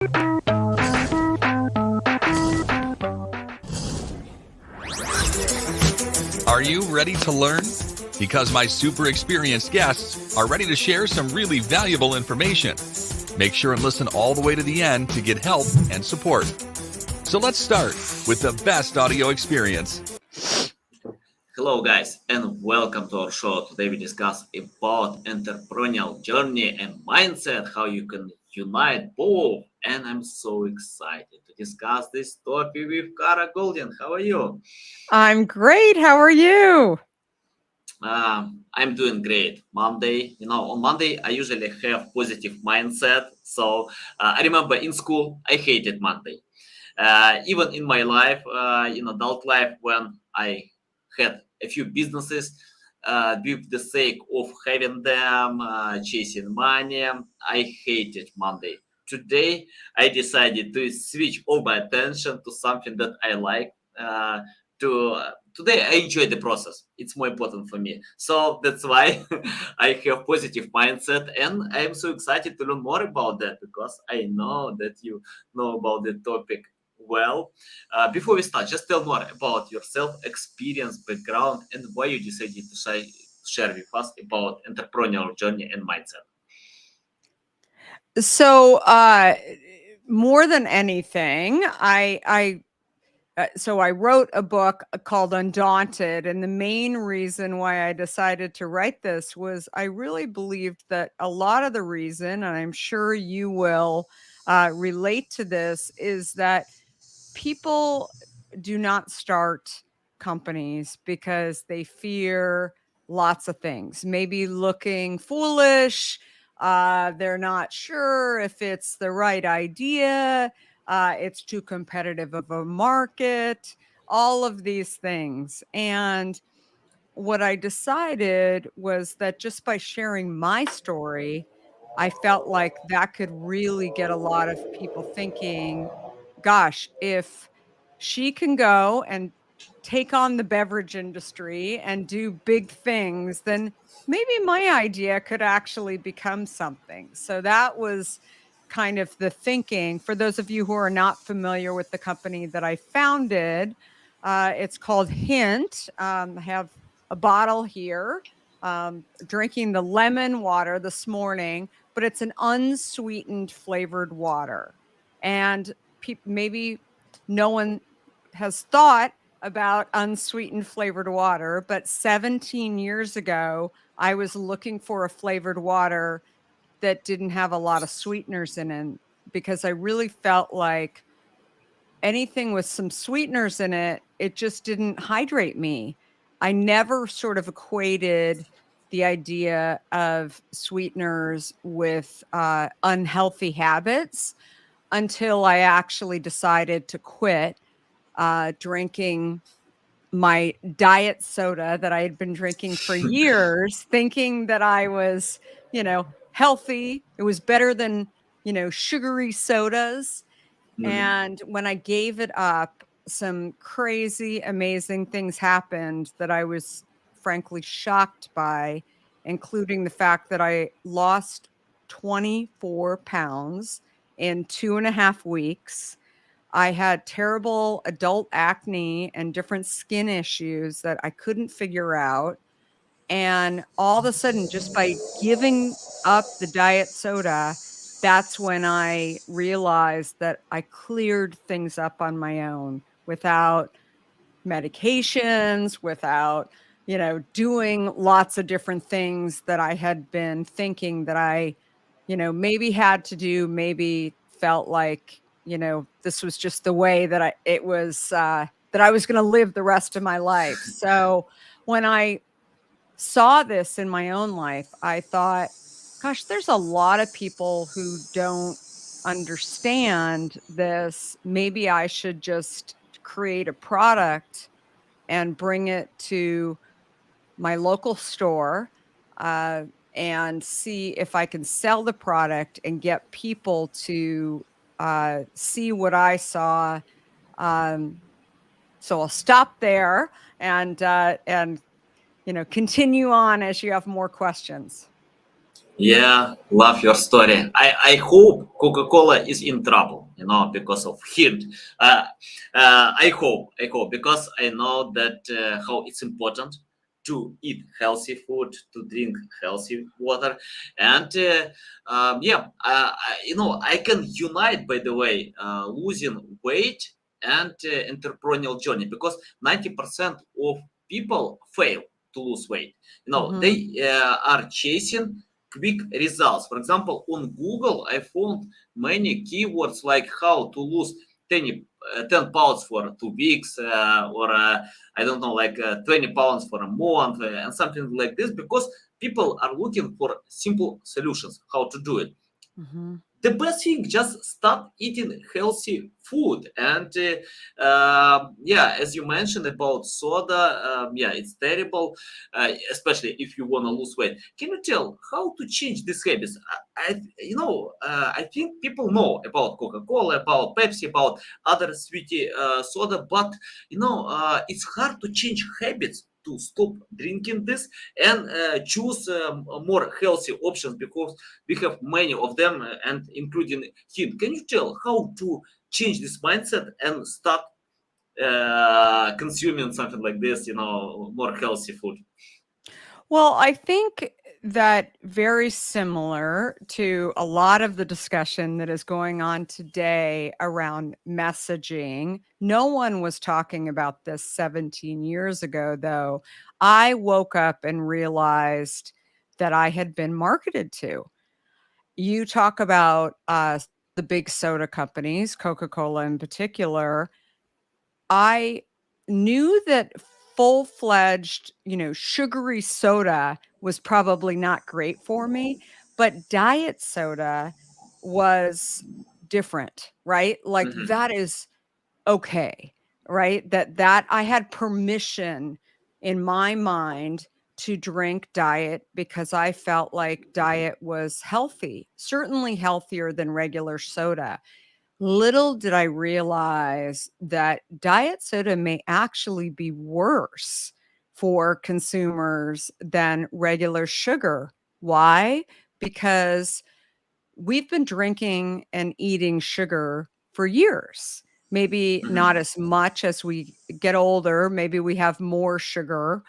Are you ready to learn? Because my super experienced guests are ready to share some really valuable information. Make sure and listen all the way to the end to get help and support. So let's start with the best audio experience. Hello guys and welcome to our show. Today we discuss about entrepreneurial journey and mindset, how you can unite both. And I'm so excited to discuss this topic with Goldin. How are you? I'm great. How are you? I'm doing great. Monday, on Monday I usually have positive mindset. So I remember in school I hated Monday. Even in my life, in adult life, when I had a few businesses, with the sake of having them, chasing money, I hated Monday. Today, I decided to switch all my attention to something that I like. Today, I enjoy the process. It's more important for me. So that's why I have positive mindset, and I'm so excited to learn more about that because I know that you know about the topic well. Before we start, just tell more about yourself, experience, background, and why you decided to share with us about entrepreneurial journey and mindset. So, more than anything, I wrote a book called Undaunted, and the main reason why I decided to write this was I really believed that a lot of the reason, and I'm sure you will relate to this, is that people do not start companies because they fear lots of things, maybe looking foolish. They're not sure if it's the right idea. It's too competitive of a market, all of these things. And what I decided was that just by sharing my story, I felt like that could really get a lot of people thinking, gosh, if she can go and take on the beverage industry and do big things, then maybe my idea could actually become something. So that was kind of the thinking. For those of you who are not familiar with the company that I founded, it's called Hint. I have a bottle here, drinking the lemon water this morning, but it's an unsweetened flavored water. And maybe no one has thought about unsweetened flavored water, but 17 years ago, I was looking for a flavored water that didn't have a lot of sweeteners in it because I really felt like anything with some sweeteners in it, it just didn't hydrate me. I never sort of equated the idea of sweeteners with unhealthy habits until I actually decided to quit drinking my diet soda that I had been drinking for years, thinking that I was, healthy. It was better than, sugary sodas. And when I gave it up, some crazy, amazing things happened that I was frankly shocked by, including the fact that I lost 24 pounds in 2.5 weeks. I had terrible adult acne and different skin issues that I couldn't figure out. And all of a sudden, just by giving up the diet soda, that's when I realized that I cleared things up on my own without medications, without, doing lots of different things that I had been thinking that I, maybe had to do, maybe felt like, this was just the way that that I was going to live the rest of my life. So when I saw this in my own life, I thought, gosh, there's a lot of people who don't understand this. Maybe I should just create a product and bring it to my local store and see if I can sell the product and get people to see what I saw. So I'll stop there and continue on as you have more questions. Yeah, love your story. I hope Coca-Cola is in trouble, because of him. I hope, because I know that how it's important to eat healthy food, to drink healthy water, and I can unite, by the way, losing weight and entrepreneurial journey, because 90% of people fail to lose weight. Mhm. They are chasing quick results. For example, on Google, I found many keywords like how to lose 10 pounds for 2 weeks, or I don't know, like 20 pounds for a month, and something like this, because people are looking for simple solutions how to do it. Mhm. The best thing, just start eating healthy food. And as you mentioned about soda, it's terrible, especially if you want to lose weight. Can you tell how to change these habits? I think people know about Coca-Cola, about Pepsi, about other sweetie soda, but it's hard to change habits, to stop drinking this and choose more healthy options, because we have many of them, and including him. Can you tell how to change this mindset and start consuming something like this, more healthy food? Well, I think that very similar to a lot of the discussion that is going on today around messaging. No one was talking about this 17 years ago, though. I woke up and realized that I had been marketed to. You talk about the big soda companies, Coca Cola in particular. I knew that full-fledged, sugary soda was probably not great for me, but diet soda was different, right? Like Mhm. that is okay, right? That I had permission in my mind to drink diet because I felt like diet was healthy, certainly healthier than regular soda. Little did I realize that diet soda may actually be worse for consumers than regular sugar. Why? Because we've been drinking and eating sugar for years. Maybe not Mhm. as much as we get older. Maybe we have more sugar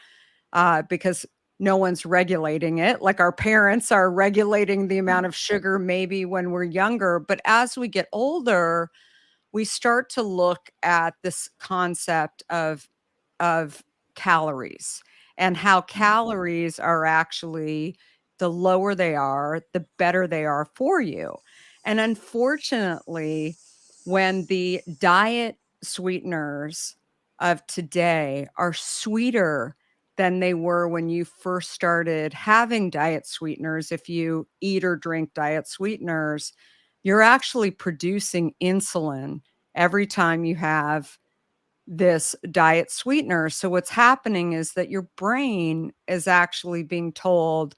because no one's regulating it. Like our parents are regulating the amount of sugar maybe when we're younger. But as we get older, we start to look at this concept of calories and how calories are actually the lower they are, the better they are for you. And unfortunately, when the diet sweeteners of today are sweeter than they were when you first started having diet sweeteners, if you eat or drink diet sweeteners, you're actually producing insulin every time you have this diet sweetener. So what's happening is that your brain is actually being told,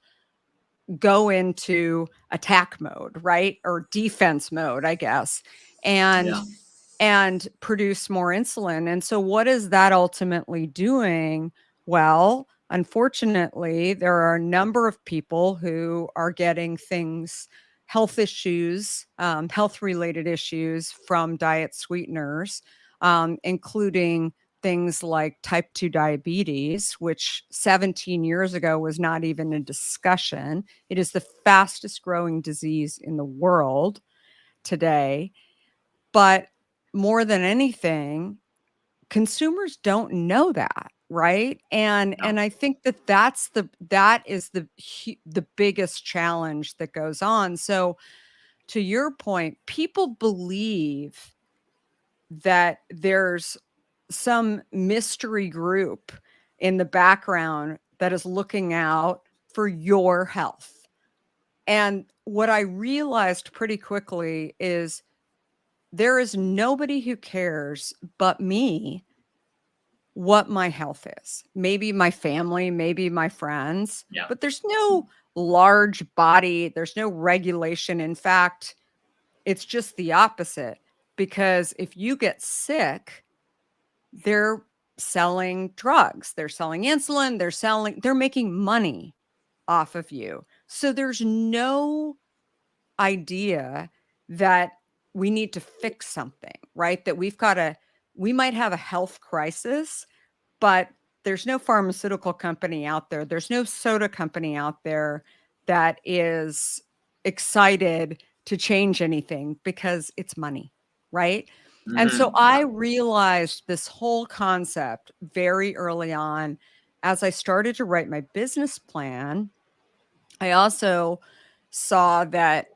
go into attack mode, right? Or defense mode, I guess. And Yeah. produce more insulin. And so what is that ultimately doing? Well, unfortunately, there are a number of people who are getting things, health issues, health related issues from diet sweeteners, including things like type 2 diabetes, which 17 years ago was not even a discussion. It is the fastest growing disease in the world today. But more than anything, consumers don't know that, right? And Yeah. I think that that is the biggest challenge that goes on. So to your point, people believe that there's some mystery group in the background that is looking out for your health. And what I realized pretty quickly is there is nobody who cares but me what my health is. Maybe my family, maybe my friends, Yeah. but there's no large body, there's no regulation. In fact, it's just the opposite because if you get sick, they're selling drugs, they're selling insulin, they're making money off of you. So there's no idea that we need to fix something, right? That we might have a health crisis, but there's no pharmaceutical company out there. There's no soda company out there that is excited to change anything because it's money, right? And so I realized this whole concept very early on as I started to write my business plan. I also saw that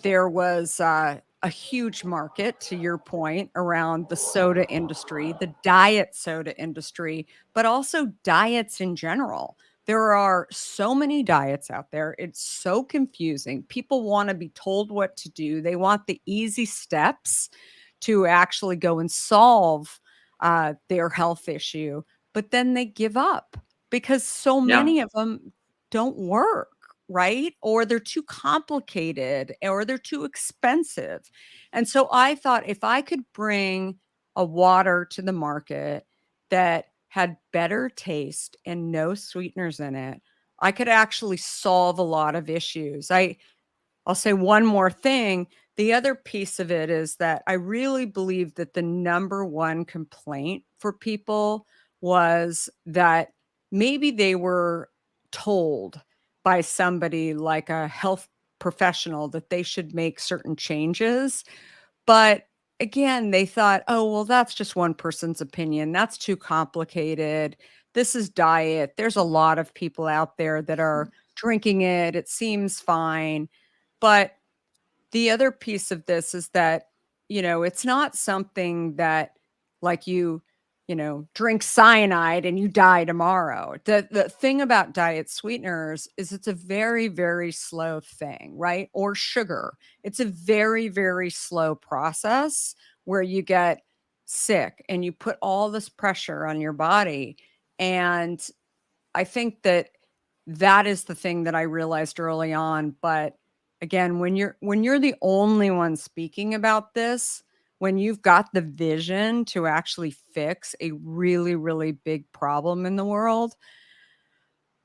there was a huge market, to your point, around the soda industry, the diet soda industry, but also diets in general. There are so many diets out there. It's so confusing. People want to be told what to do. They want the easy steps to actually go and solve their health issue, but then they give up because so Yeah. many of them don't work, right? Or they're too complicated or they're too expensive. And so I thought if I could bring a water to the market that had better taste and no sweeteners in it, I could actually solve a lot of issues. I'll say one more thing. The other piece of it is that I really believe that the number one complaint for people was that maybe they were told by somebody like a health professional that they should make certain changes. But again, they thought, oh, well, that's just one person's opinion. That's too complicated. This is diet. There's a lot of people out there that are drinking it. It seems fine. But the other piece of this is that, it's not something that like drink cyanide and you die tomorrow. The thing about diet sweeteners is it's a very, very slow thing, right? Or sugar. It's a very, very slow process where you get sick and you put all this pressure on your body. And I think that is the thing that I realized early on. But again, when you're the only one speaking about this, when you've got the vision to actually fix a really, really big problem in the world,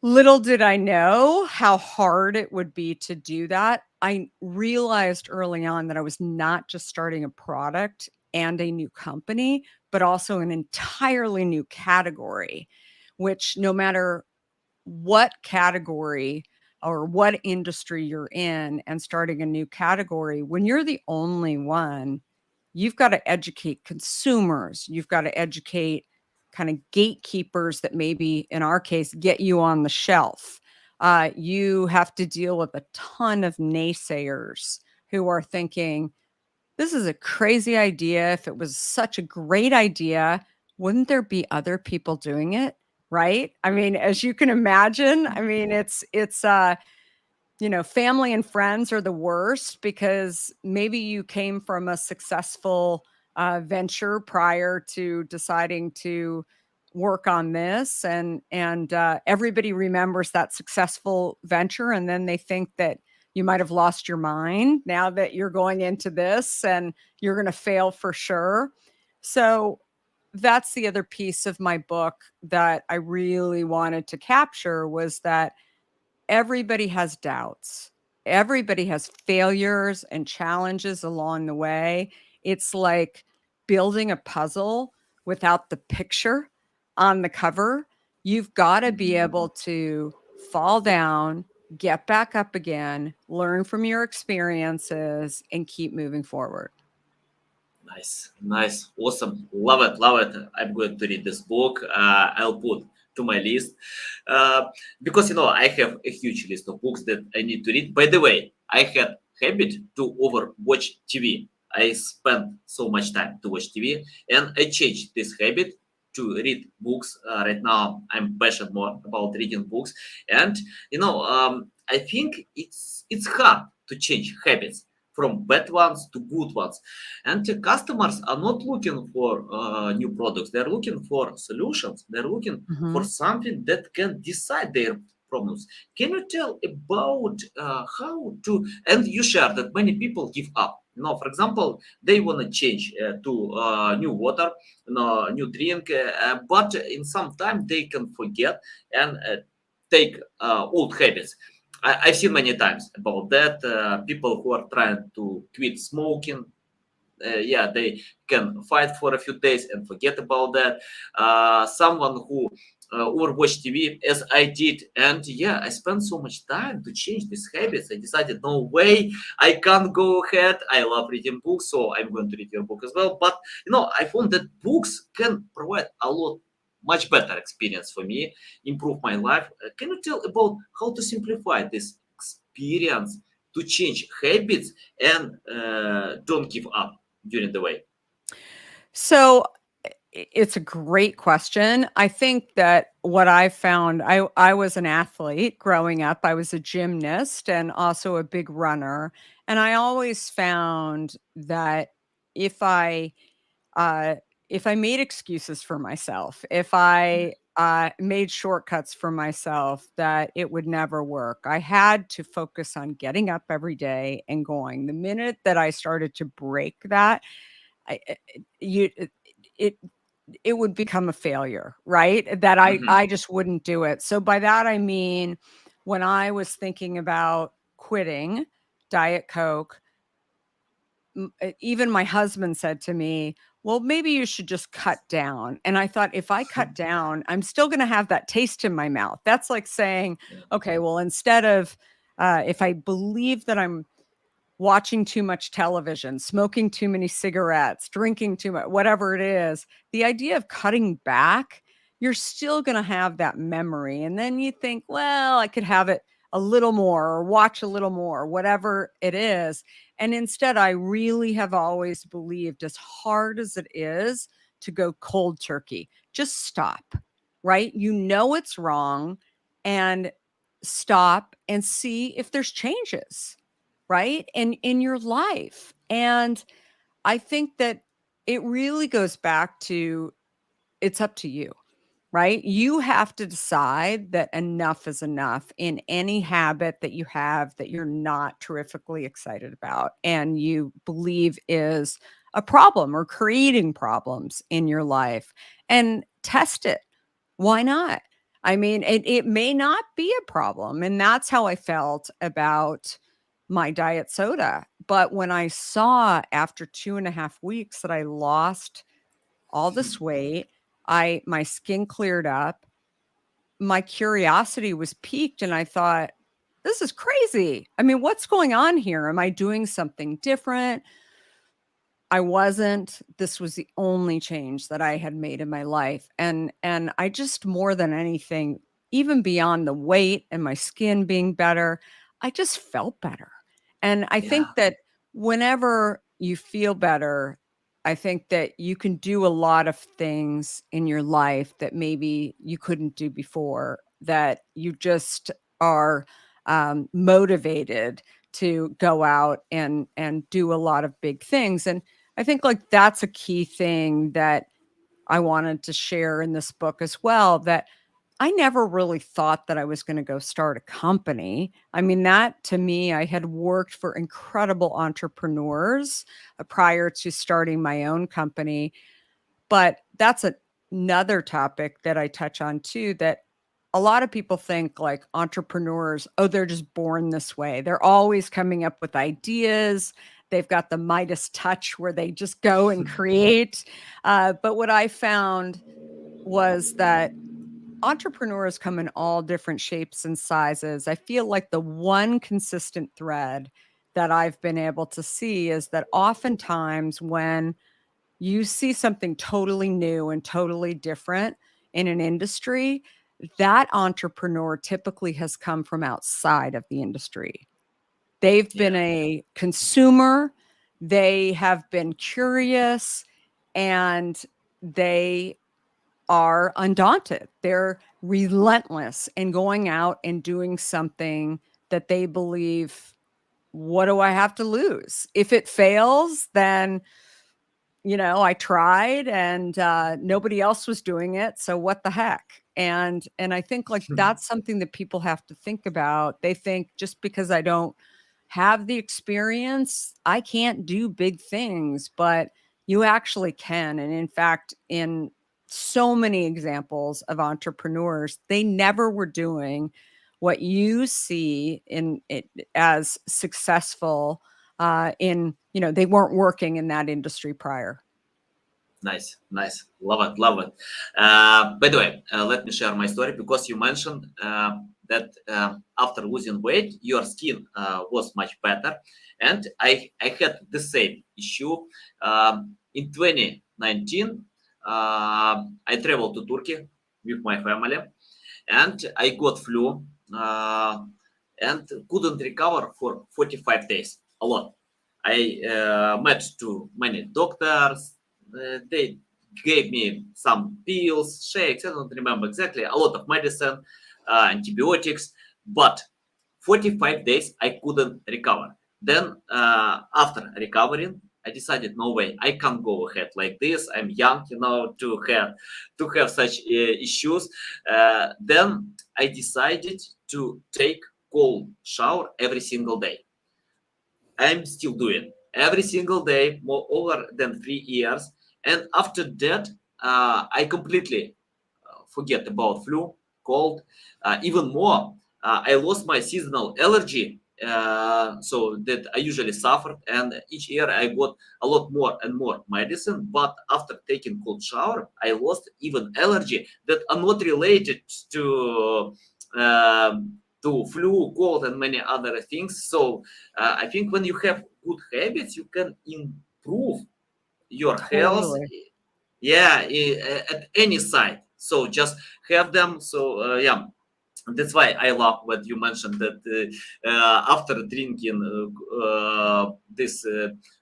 little did I know how hard it would be to do that. I realized early on that I was not just starting a product and a new company, but also an entirely new category, which no matter what category or what industry you're in and starting a new category, when you're the only one, you've got to educate consumers. You've got to educate kind of gatekeepers that maybe in our case get you on the shelf. You have to deal with a ton of naysayers who are thinking, this is a crazy idea. If it was such a great idea, wouldn't there be other people doing it? Right? I mean, as you can imagine, I mean, it's family and friends are the worst because maybe you came from a successful venture prior to deciding to work on this, and everybody remembers that successful venture, and then they think that you might have lost your mind now that you're going into this and you're going to fail for sure. So that's the other piece of my book that I really wanted to capture, was that everybody has doubts. Everybody has failures and challenges along the way. It's like building a puzzle without the picture on the cover. You've got to be able to fall down, get back up again, learn from your experiences, and keep moving forward. Nice, awesome, love it. I'm going to read this book. I'll put to my list because I have a huge list of books that I need to read. By the way, I had habit to overwatch TV. I spent so much time to watch TV, and I changed this habit to read books. Right now, I'm passionate more about reading books, and I think it's hard to change habits from bad ones to good ones. And the customers are not looking for new products. They're looking for solutions. They're looking for something that can decide their problems. Can you tell about how to, and you share that many people give up. For example, they want to change to new water, new drink, but in some time they can forget and take old habits. I've seen many times about that. People who are trying to quit smoking, yeah, they can fight for a few days and forget about that. Someone who overwatch TV, as I did, and yeah, I spent so much time to change these habits. I decided, no way, I can't go ahead. I love reading books, so I'm going to read your book as well. But I found that books can provide a lot much better experience for me, improve my life. Can you tell about how to simplify this experience to change habits and don't give up during the way? So it's a great question. I think that what I found, I was an athlete growing up. I was a gymnast and also a big runner. And I always found that if I uh, if I made excuses for myself, if I made shortcuts for myself, that it would never work. I had to focus on getting up every day and going. The minute that I started to break that, I, you, it it would become a failure, right? That I Mhm. just wouldn't do it. So by that I mean, when I was thinking about quitting Diet Coke, even my husband said to me, "Well, maybe you should just cut down." And I thought, if I cut down, I'm still going to have that taste in my mouth. That's like saying, Yeah. okay, well, instead of, if I believe that I'm watching too much television, smoking too many cigarettes, drinking too much, whatever it is, the idea of cutting back, you're still going to have that memory. And then you think, well, I could have it a little more or watch a little more, whatever it is. And instead, I really have always believed, as hard as it is to go cold turkey, just stop, right? You know it's wrong, and stop and see if there's changes, right? And in your life. And I think that it really goes back to, it's up to you, right? You have to decide that enough is enough in any habit that you have that you're not terrifically excited about and you believe is a problem or creating problems in your life, and test it. Why not? I mean, it may not be a problem. And that's how I felt about my diet soda. But when I saw after 2.5 weeks that I lost all this weight, my skin cleared up, my curiosity was piqued, and I thought, this is crazy. I mean, what's going on here? Am I doing something different? I wasn't. This was the only change that I had made in my life. And I just, more than anything, even beyond the weight and my skin being better, I just felt better. And I think Yeah. that whenever you feel better, I think that you can do a lot of things in your life that maybe you couldn't do before, that you just are motivated to go out and do a lot of big things. And I think, like, that's a key thing that I wanted to share in this book as well, that I never really thought that I was going to go start a company. I mean, that to me, I had worked for incredible entrepreneurs prior to starting my own company. But that's another topic that I touch on too, that a lot of people think, like, entrepreneurs, oh, they're just born this way. They're always coming up with ideas. They've got the Midas touch where they just go and create. But what I found was that entrepreneurs come in all different shapes and sizes. I feel like the one consistent thread that I've been able to see is that oftentimes when you see something totally new and totally different in an industry, that entrepreneur typically has come from outside of the industry. They've been Yeah. a consumer, they have been curious, and they are undaunted. They're relentless in going out and doing something that they believe, what do I have to lose? If it fails, then I tried, and nobody else was doing it. So what the heck? And I think, like, that's something that people have to think about. They think, just because I don't have the experience, I can't do big things, but you actually can. And in fact, in so many examples of entrepreneurs, they never were doing what you see in it as successful in, they weren't working in that industry prior. Nice. Love it. By the way, let me share my story, because you mentioned that after losing weight, your skin was much better. And I had the same issue. In 2019, I traveled to Turkey with my family, and I got flu and couldn't recover for 45 days. A lot. I met to many doctors. They gave me some pills, shakes. I don't remember exactly. A lot of medicine, antibiotics, but 45 days I couldn't recover. Then after recovering, I decided, no way, I can't go ahead like this. I'm young, to have such issues. Then I decided to take cold shower every single day. I'm still doing every single day, more over than 3 years. And after that, I completely forget about flu, cold. Even more, I lost my seasonal allergy, so that I usually suffered. And each year I got a lot more and more medicine. But after taking cold shower, I lost even allergy that are not related to flu, cold, and many other things. So I think when you have good habits, you can improve your health. Totally. Yeah, at any side. So just have them. So yeah, that's why I love what you mentioned, that after drinking this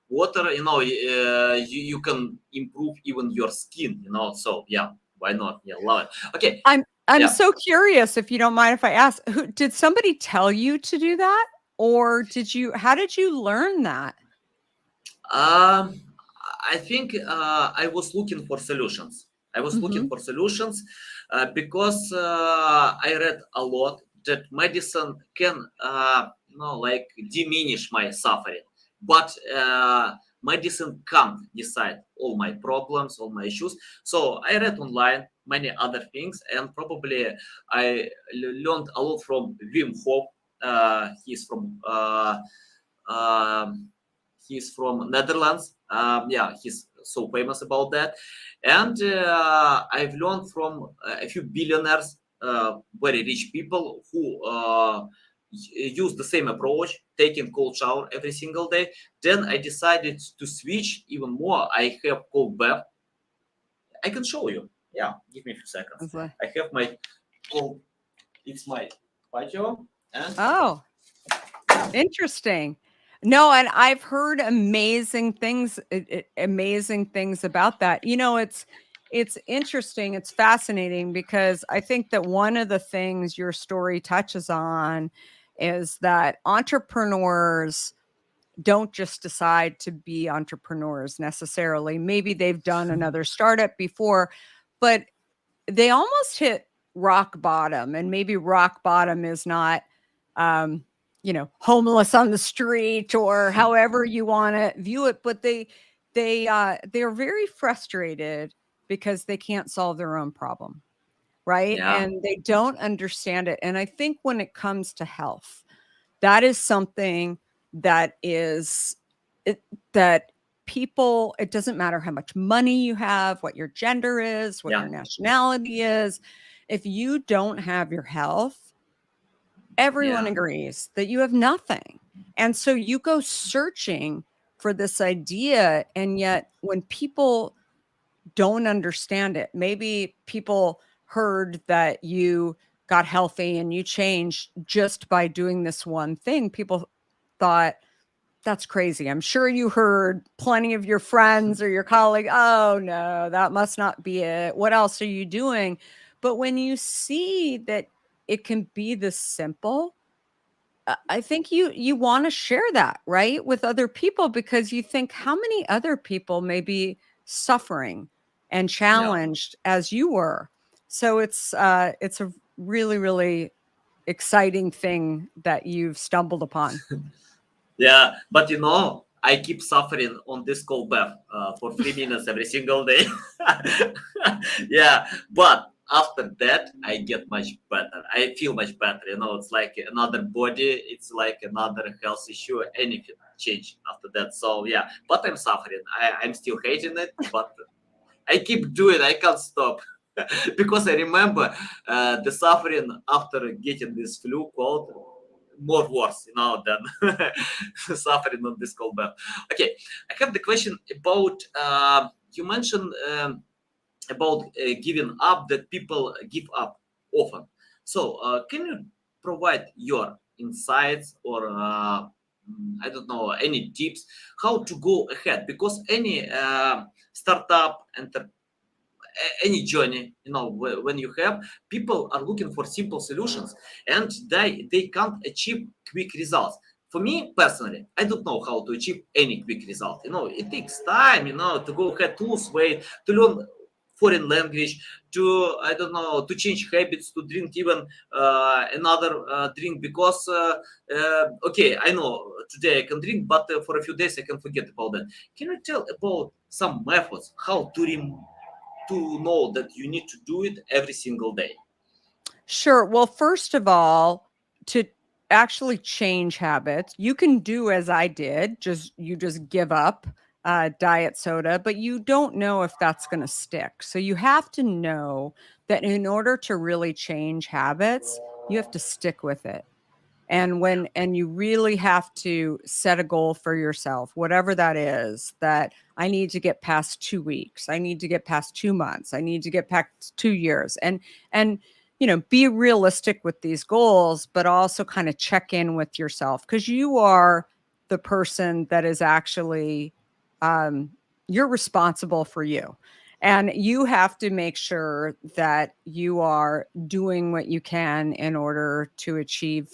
water, you can improve even your skin. So yeah, why not? Yeah, love it. Okay. I'm Yeah. so curious, if you don't mind if I ask, did somebody tell you to do that? Or how did you learn that? I think I was looking for solutions. Because I read a lot that medicine can, like diminish my suffering, but medicine can't decide all my problems, all my issues. So I read online many other things, and probably I learned a lot from Wim Hof. He's from um he's from Netherlands. Yeah, he's so famous about that. And I've learned from a few billionaires, very rich people who use the same approach, taking cold shower every single day. Then I decided to switch even more. I have cold bath. I can show you. Yeah, give me a few seconds. I have my cold. It's my patio. And Oh, interesting. No, and I've heard amazing things about that. It's interesting, it's fascinating, because I think that one of the things your story touches on is that entrepreneurs don't just decide to be entrepreneurs necessarily. Maybe they've done another startup before, but they almost hit rock bottom, and maybe rock bottom is not homeless on the street, or however you want to view it, but they're very frustrated because they can't solve their own problem, right? yeah, And they don't understand it. And I think when it comes to health, that is something that that people, it doesn't matter how much money you have, what your gender is, what your nationality is. If you don't have your health, everyone agrees that you have nothing. And so you go searching for this idea. And yet when people don't understand it, maybe people heard that you got healthy and you changed just by doing this one thing, people thought, that's crazy. I'm sure you heard plenty of your friends or your colleague, oh no, that must not be it. What else are you doing? But when you see that it can be this simple, I think you want to share that, right, with other people, because you think, how many other people may be suffering and challenged as you were? So it's a really, really exciting thing that you've stumbled upon. Yeah, but I keep suffering on this cold bath for 3 minutes every single day. Yeah, but after that, I get much better. I feel much better. It's like another body. It's like another health issue. Anything change after that. So yeah, but I'm suffering. I'm still hating it, but I keep doing. I can't stop. Because I remember the suffering after getting this flu cold more worse, than suffering on this cold bath. Okay, I have the question about you mentioned about giving up, that people give up often. So can you provide your insights or I don't know, any tips how to go ahead? Because any startup and any journey, when you have, people are looking for simple solutions, and they can't achieve quick results. For me personally, I don't know how to achieve any quick result. It takes time, to go ahead, to lose weight, to learn foreign language, to, I don't know, to change habits, to drink even another drink, because okay, I know today I can drink, but for a few days I can forget about that. Can you tell about some methods how to know that you need to do it every single day? Sure. Well, first of all, to actually change habits, you can do as I did, you just give up diet soda, but you don't know if that's going to stick. So you have to know that in order to really change habits, you have to stick with it. And you really have to set a goal for yourself, whatever that is, that I need to get past 2 weeks, I need to get past 2 months, I need to get past 2 years, and be realistic with these goals, but also kind of check in with yourself, because you are the person that is actually you're responsible for you. And you have to make sure that you are doing what you can in order to achieve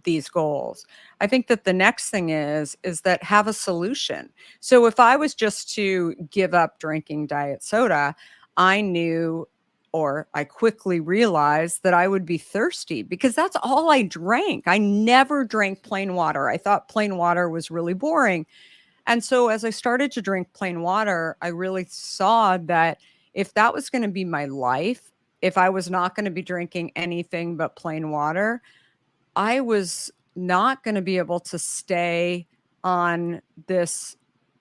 these goals. I think that the next thing is that have a solution. So if I was just to give up drinking diet soda, I knew, or I quickly realized, that I would be thirsty, because that's all I drank. I never drank plain water. I thought plain water was really boring. And so as I started to drink plain water, I really saw that if that was going to be my life, if I was not going to be drinking anything but plain water, I was not going to be able to stay on this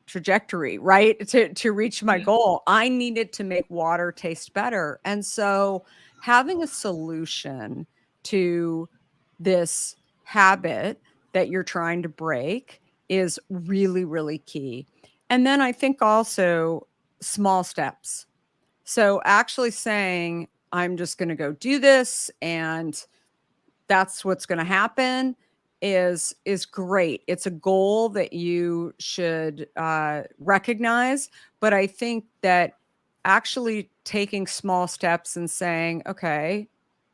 trajectory, right? To reach my Yeah. goal. I needed to make water taste better. And so having a solution to this habit that you're trying to break is really, really key. And then I think also small steps. So actually saying, I'm just going to go do this, and that's what's going to happen, is great. It's a goal that you should recognize, but I think that actually taking small steps and saying, okay,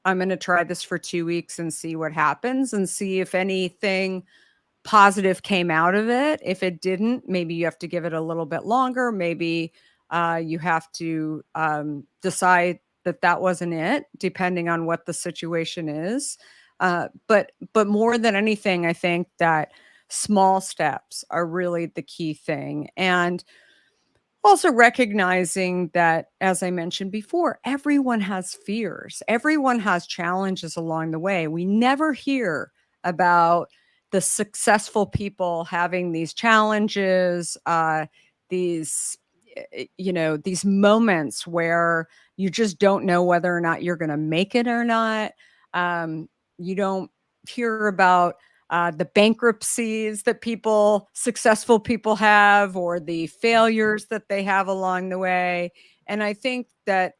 I'm going to try this for 2 weeks and see what happens, and see if anything positive came out of it. If it didn't, maybe you have to give it a little bit longer. Maybe you have to decide that that wasn't it, depending on what the situation is. But more than anything, I think that small steps are really the key thing. And also recognizing that, as I mentioned before, everyone has fears. Everyone has challenges along the way. We never hear about the successful people having these challenges, these, these moments where you just don't know whether or not you're going to make it or not. You don't hear about the bankruptcies that successful people have, or the failures that they have along the way. And I think that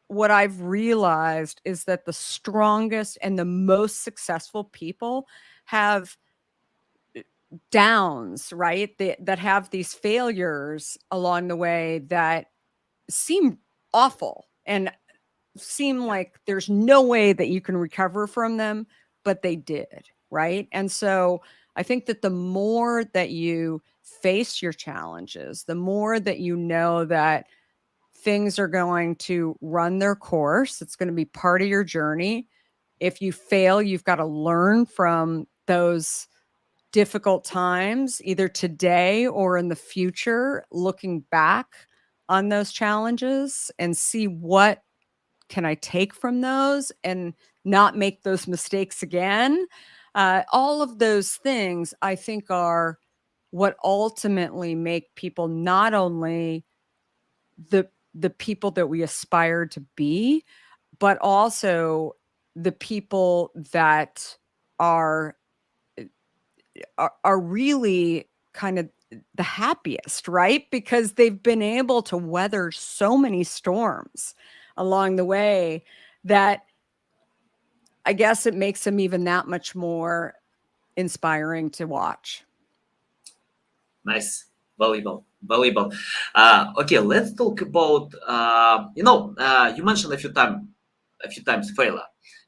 what I've realized is that the strongest and the most successful people have downs, right? That have these failures along the way that seem awful and seem like there's no way that you can recover from them, but they did, right? And so I think that the more that you face your challenges, the more that you know that things are going to run their course, it's going to be part of your journey. If you fail, you've got to learn from those difficult times, either today or in the future, looking back on those challenges and see what can I take from those and not make those mistakes again? All of those things I think are what ultimately make people not only the people that we aspire to be, but also the people that are are really kind of the happiest, right? Because they've been able to weather so many storms along the way that I guess it makes them even that much more inspiring to watch. Nice, valuable, valuable. Okay, let's talk about. You mentioned a few times failure.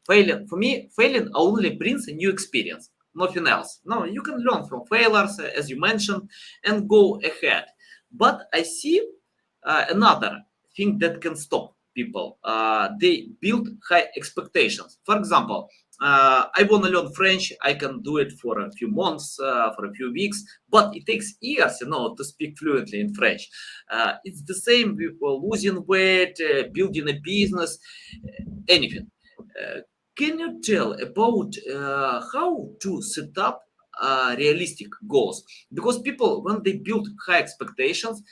Failing for me, failing only brings a new experience, nothing else. No, you can learn from failures, as you mentioned, and go ahead. But I see another thing that can stop people. They build high expectations. For example, I want to learn French. I can do it for a few months, for a few weeks, but it takes years, to speak fluently in French. It's the same with losing weight, building a business, anything. Uh, can you tell about how to set up realistic goals? Because people, when they build high expectations,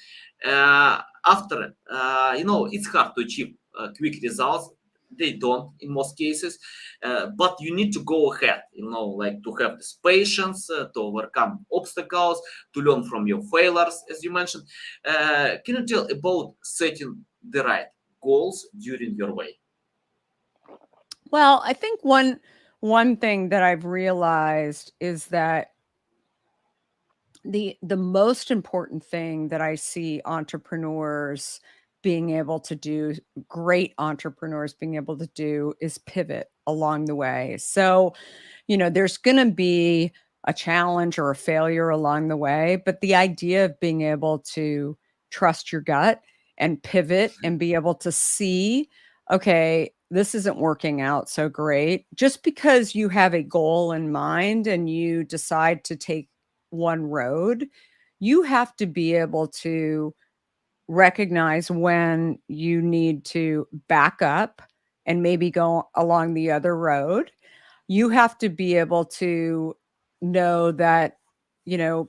after it's hard to achieve quick results. They don't in most cases, but you need to go ahead, like to have this patience, to overcome obstacles, to learn from your failures, as you mentioned. Can you tell about setting the right goals during your way? Well, I think one thing that I've realized is that the most important thing that I see entrepreneurs being able to do, great entrepreneurs being able to do, is pivot along the way. So, there's going to be a challenge or a failure along the way, but the idea of being able to trust your gut and pivot and be able to see, okay, this isn't working out so great. Just because you have a goal in mind and you decide to take one road, you have to be able to recognize when you need to back up and maybe go along the other road. You have to be able to know that, you know,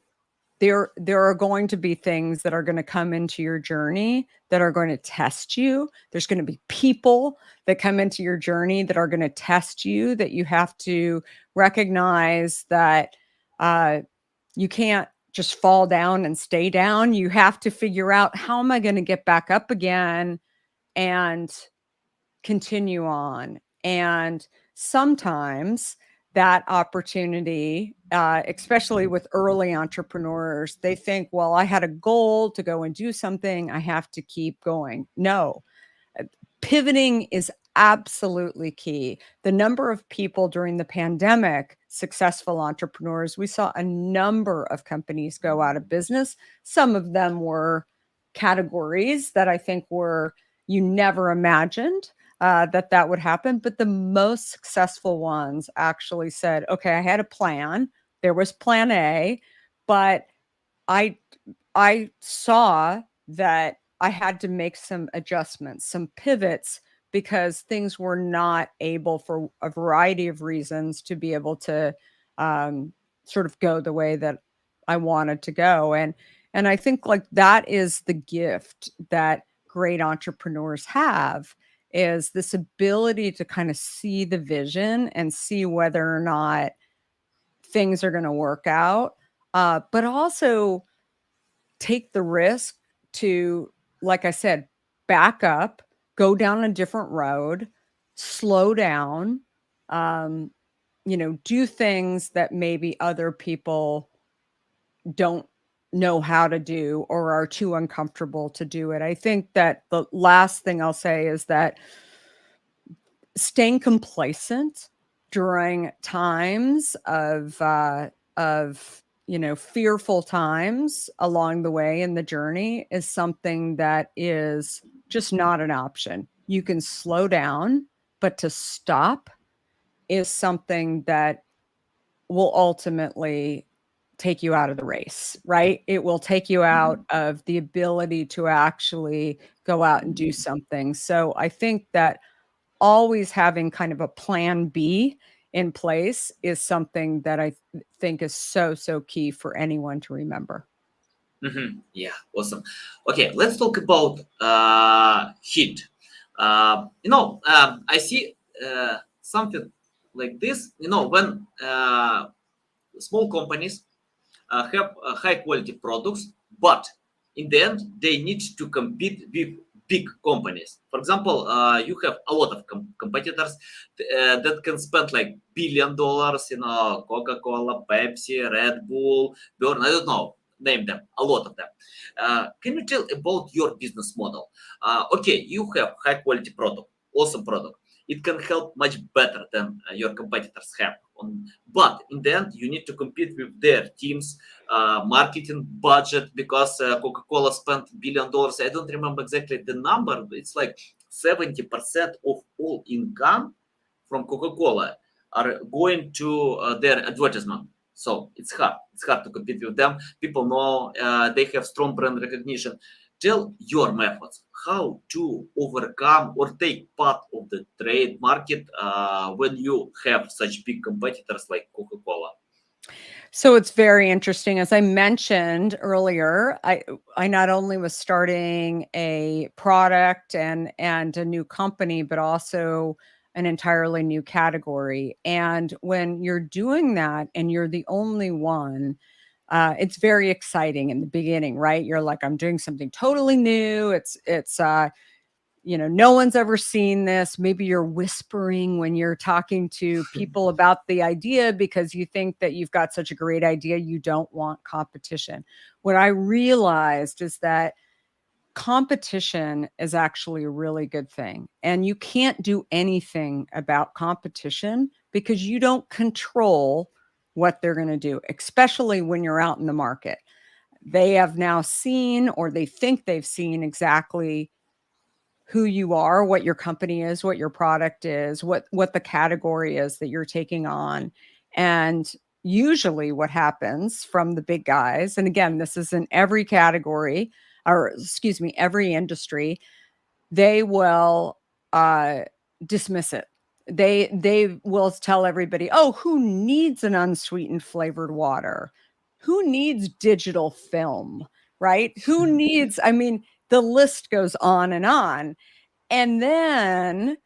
there are going to be things that are going to come into your journey that are going to test you. There's going to be people that come into your journey that are going to test you, that you have to recognize that you can't just fall down and stay down. You have to figure out, how am I going to get back up again and continue on? And sometimes that opportunity, especially with early entrepreneurs, they think, well, I had a goal to go and do something, I have to keep going. No, pivoting is absolutely key. The number of people during the pandemic, successful entrepreneurs, we saw a number of companies go out of business. Some of them were categories that I think were, you never imagined that would happen. But the most successful ones actually said, okay, I had a plan. There was plan A, but I saw that I had to make some adjustments, some pivots, because things were not able, for a variety of reasons, to be able to sort of go the way that I wanted to go. And I think, like, that is the gift that great entrepreneurs have, is this ability to kind of see the vision and see whether or not things are going to work out, but also take the risk to, like I said, back up, go down a different road, slow down, um, do things that maybe other people don't know how to do or are too uncomfortable to do it. I think that the last thing I'll say is that staying complacent during times of fearful times along the way in the journey is something that is just not an option. You can slow down, but to stop is something that will ultimately take you out of the race, right? It will take you out of the ability to actually go out and do something. So I think that always having kind of a plan B in place is something that I think is so key for anyone to remember. Yeah, awesome. Okay, let's talk about heat. I see something like this. When small companies have high quality products, but in the end they need to compete with big companies. For example, you have a lot of competitors that can spend like $1 billion, Coca-Cola, Pepsi, Red Bull, Burn, I don't know, name them, a lot of them. Can you tell about your business model? Okay, you have high quality product, awesome product. It can help much better than your competitors have. But in the end, you need to compete with their teams, marketing budget, because Coca-Cola spent $1 billion. I don't remember exactly the number. But it's like 70% of all income from Coca-Cola are going to their advertisement. So it's hard. It's hard to compete with them. People know they have strong brand recognition. Tell your methods how to overcome or take part of the trade market when you have such big competitors like Coca-Cola. So it's very interesting. As I mentioned earlier, I not only was starting a product and a new company, but also an entirely new category. And when you're doing that and you're the only one, it's very exciting in the beginning, right? You're like, I'm doing something totally new. It's no one's ever seen this. Maybe you're whispering when you're talking to people about the idea because you think that you've got such a great idea. You don't want competition. What I realized is that competition is actually a really good thing. And you can't do anything about competition because you don't control what they're going to do, especially when you're out in the market. They have now seen, or they think they've seen, exactly who you are, what your company is, what your product is, what the category is that you're taking on. And usually what happens from the big guys, and again, this is in every category, or excuse me, every industry, they will dismiss it. They will tell everybody, oh, who needs an unsweetened flavored water? Who needs digital film, right? Who needs, I mean, the list goes on and on. And then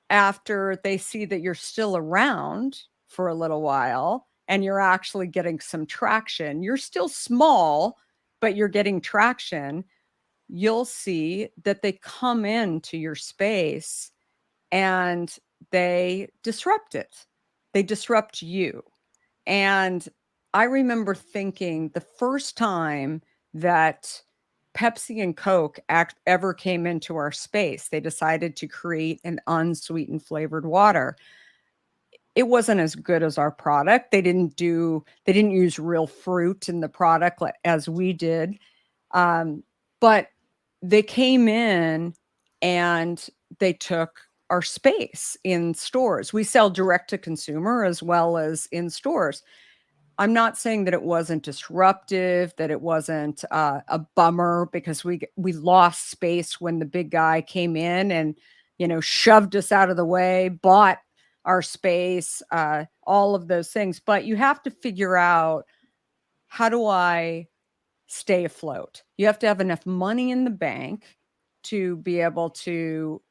after they see that you're still around for a little while and you're actually getting some traction, you're still small, but you're getting traction, you'll see that they come into your space and they disrupt it. They disrupt you. And I remember thinking the first time that Pepsi and Coke ever came into our space, they decided to create an unsweetened flavored water. It wasn't as good as our product. They didn't use real fruit in the product as we did. But they came in and they took our space in stores. We sell direct to consumer as well as in stores. I'm not saying that it wasn't disruptive, that it wasn't a bummer, because we lost space when the big guy came in and, shoved us out of the way, bought our space, all of those things. But you have to figure out, how do I stay afloat? You have to have enough money in the bank to be able to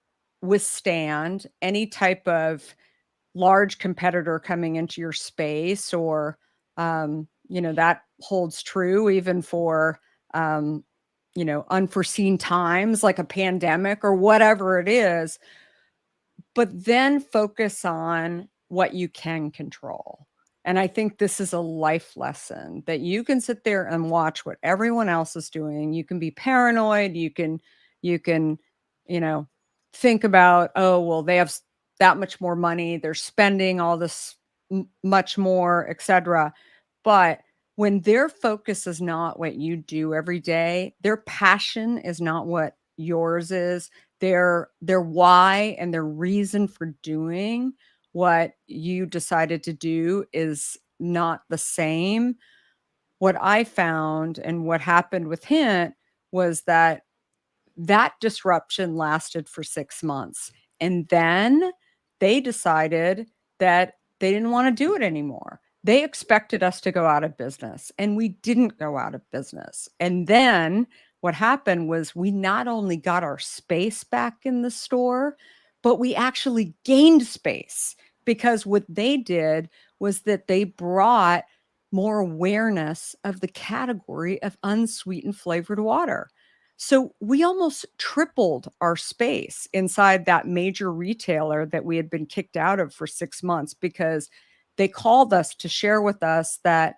withstand any type of large competitor coming into your space, or that holds true even for unforeseen times like a pandemic or whatever it is. But then focus on what you can control. And I think this is a life lesson, that you can sit there and watch what everyone else is doing. You can be paranoid. You can, think about, oh, well, they have that much more money. They're spending all this much more, etc. But when their focus is not what you do every day, their passion is not what yours is, their why and their reason for doing what you decided to do is not the same. What I found and what happened with Hint was that disruption lasted for 6 months. And then they decided that they didn't want to do it anymore. They expected us to go out of business, and we didn't go out of business. And then what happened was we not only got our space back in the store, but we actually gained space, because what they did was that they brought more awareness of the category of unsweetened flavored water. So we almost tripled our space inside that major retailer that we had been kicked out of for 6 months, because they called us to share with us that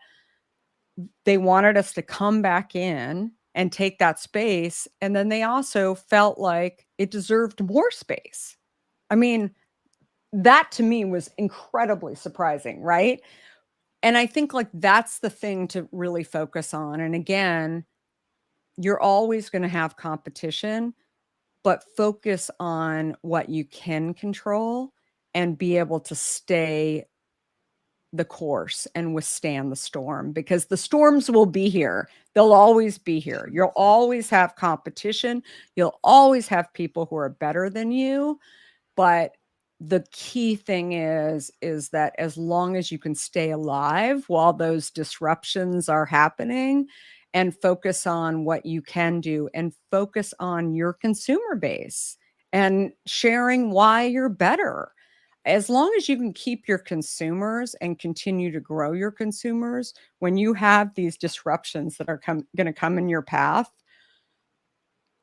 they wanted us to come back in and take that space. And then they also felt like it deserved more space. I mean, that to me was incredibly surprising, right? And I think like that's the thing to really focus on. And again, you're always going to have competition, but focus on what you can control and be able to stay the course and withstand the storm, because the storms will be here. They'll always be here. You'll always have competition. You'll always have people who are better than you. But the key thing is that as long as you can stay alive while those disruptions are happening, and focus on what you can do, and focus on your consumer base and sharing why you're better. As long as you can keep your consumers and continue to grow your consumers, when you have these disruptions that are going to come in your path,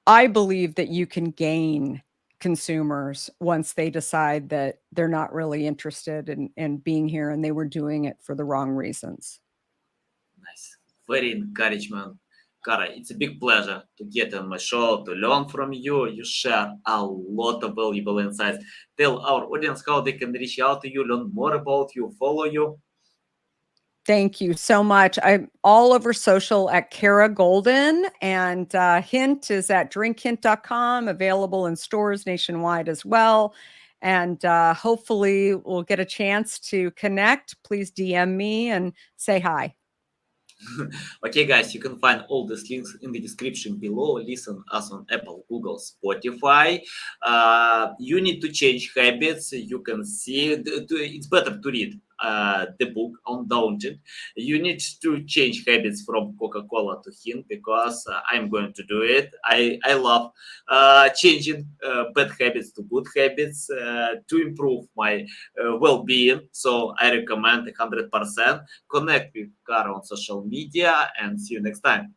I believe that you can gain consumers once they decide that they're not really interested in being here and they were doing it for the wrong reasons. Nice. Very encouragement. Kara, it's a big pleasure to get on my show, to learn from you. You share a lot of valuable insights. Tell our audience how they can reach out to you, learn more about you, follow you. Thank you so much. I'm all over social at Kara Goldin, and Hint is at drinkhint.com, available in stores nationwide as well. And hopefully we'll get a chance to connect. Please DM me and say hi. Okay, guys, you can find all these links in the description below. Listen us on Apple, Google, Spotify. You need to change habits. You can see it's better to read the book Undaunted. You need to change habits from Coca-Cola to Hint, because I'm going to do it. I love changing bad habits to good habits to improve my well-being. So I recommend 100%. Connect with Kara on social media, and see you next time.